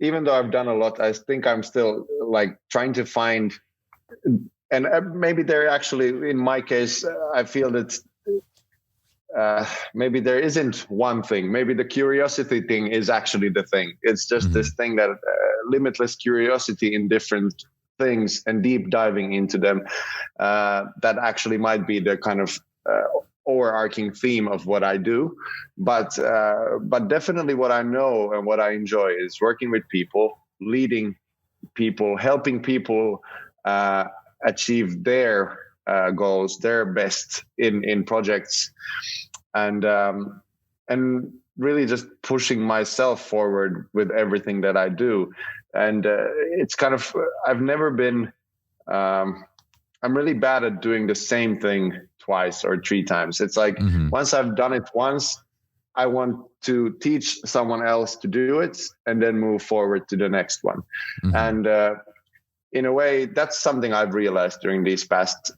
even though I've done a lot, I think I'm still like trying to find, and maybe there actually, in my case, I feel that maybe there isn't one thing. Maybe the curiosity thing is actually the thing. It's just this thing that limitless curiosity in different things and deep diving into them, that actually might be the kind of overarching theme of what I do. But definitely what I know and what I enjoy is working with people, leading people, helping people achieve their goals, their best in projects, and really just pushing myself forward with everything that I do. And it's kind of, I've never been, I'm really bad at doing the same thing twice or three times. It's like once I've done it once, I want to teach someone else to do it and then move forward to the next one. And in a way, that's something I've realized during these past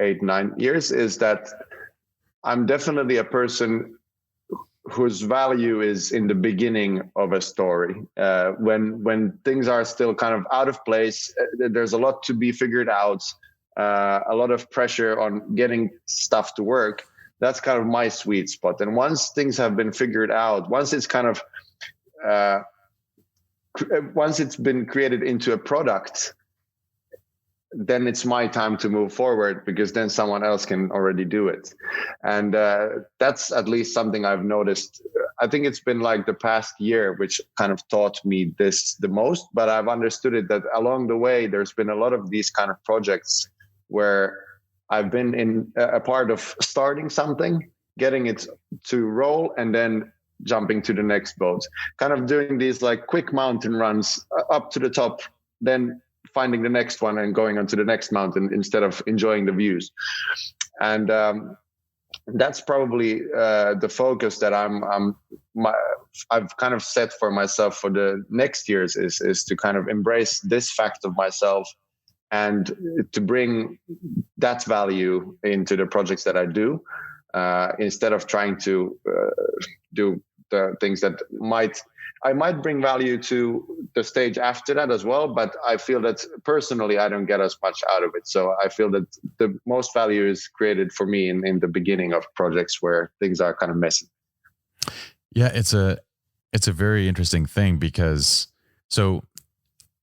8-9 years, is that I'm definitely a person whose value is in the beginning of a story. When things are still kind of out of place, there's a lot to be figured out, a lot of pressure on getting stuff to work. That's kind of my sweet spot. And once things have been figured out, once it's kind of, once it's been created into a product, then it's my time to move forward, because then someone else can already do it. And that's at least something I've noticed. I think it's been like the past year, which kind of taught me this the most, but I've understood it that along the way, there's been a lot of these kind of projects where I've been in a part of starting something, getting it to roll, and then jumping to the next boat, kind of doing these like quick mountain runs up to the top, then finding the next one and going on to the next mountain instead of enjoying the views. And that's probably the focus that I've kind of set for myself for the next years, is to kind of embrace this fact of myself and to bring that value into the projects that I do, instead of trying to do the things that I might bring value to the stage after that as well, but I feel that personally I don't get as much out of it. So I feel that the most value is created for me in the beginning of projects where things are kind of messy. Yeah, it's a very interesting thing, because so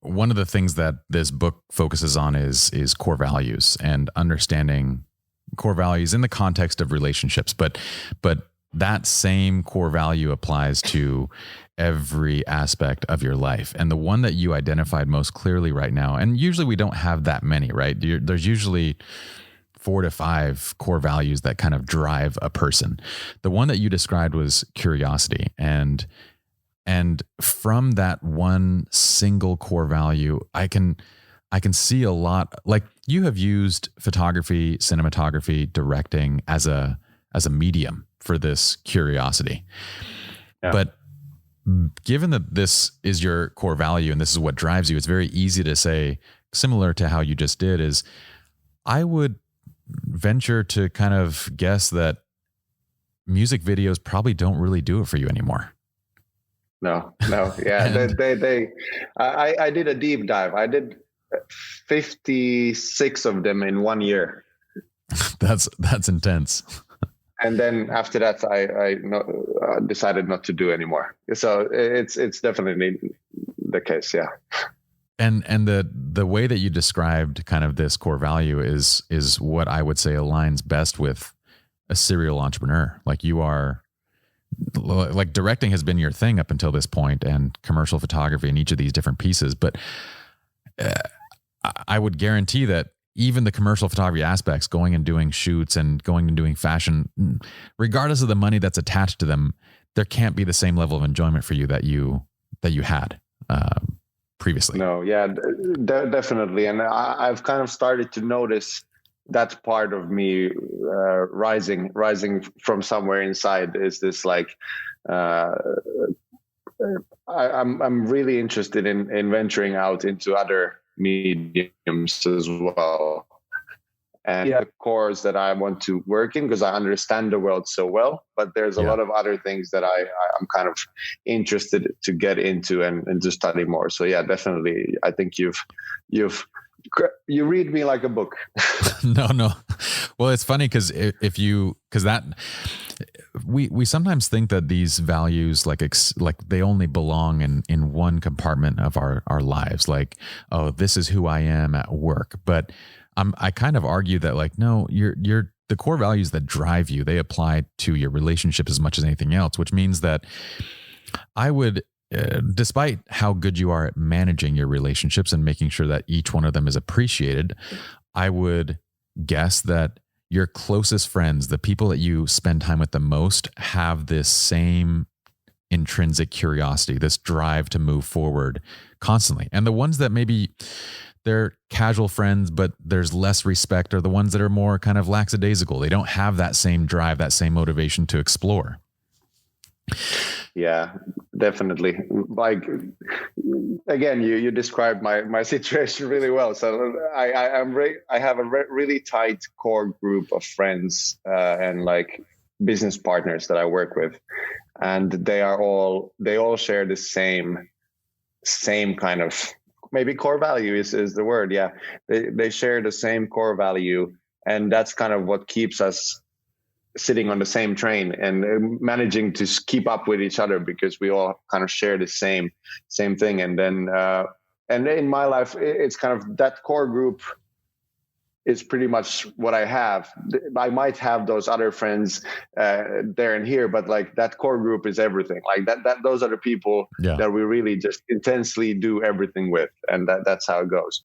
one of the things that this book focuses on is core values and understanding core values in the context of relationships, but that same core value applies to every aspect of your life. And the one that you identified most clearly right now, and usually we don't have that many, right? There's usually 4 to 5 core values that kind of drive a person. The one that you described was curiosity. And from that one single core value, I can see a lot, like you have used photography, cinematography, directing as a medium for this curiosity. Yeah. But given that this is your core value and this is what drives you, it's very easy to say, similar to how you just did, is I would venture to kind of guess that music videos probably don't really do it for you anymore. No. Yeah. I did a deep dive. I did 56 of them in 1 year. That's intense. And then after that, I decided not to do anymore. So it's definitely the case, yeah. And the way that you described kind of this core value is what I would say aligns best with a serial entrepreneur. Like you are, like directing has been your thing up until this point, and commercial photography and each of these different pieces. But I would guarantee that even the commercial photography aspects, going and doing shoots and going and doing fashion, regardless of the money that's attached to them, there can't be the same level of enjoyment for you that you had previously. No, yeah, definitely. And I've kind of started to notice that part of me rising from somewhere inside. Is this like I'm really interested in venturing out into other mediums as well, and the cores that I want to work in, because I understand the world so well. But there's a lot of other things that I'm kind of interested to get into and to study more. So yeah, definitely, I think you read me like a book. No. Well, it's funny because we sometimes think that these values like they only belong in one compartment of our lives. Like, oh, this is who I am at work. But I kind of argue that like, no, you're the core values that drive you, they apply to your relationship as much as anything else, which means that I would, despite how good you are at managing your relationships and making sure that each one of them is appreciated, I would guess that your closest friends, the people that you spend time with the most, have this same intrinsic curiosity, this drive to move forward constantly. And the ones that maybe they're casual friends, but there's less respect, are the ones that are more kind of lackadaisical. They don't have that same drive, that same motivation to explore. Yeah, definitely. Like, again, you described my situation really well. So I have a really tight core group of friends and like business partners that I work with, and they all share the same kind of, maybe core value is the word. Yeah, they share the same core value, and that's kind of what keeps us sitting on the same train and managing to keep up with each other, because we all kind of share the same thing. And then in my life, it's kind of that core group is pretty much what I have. I might have those other friends there and here, but like that core group is everything. Like that those are the people that we really just intensely do everything with, and that's how it goes.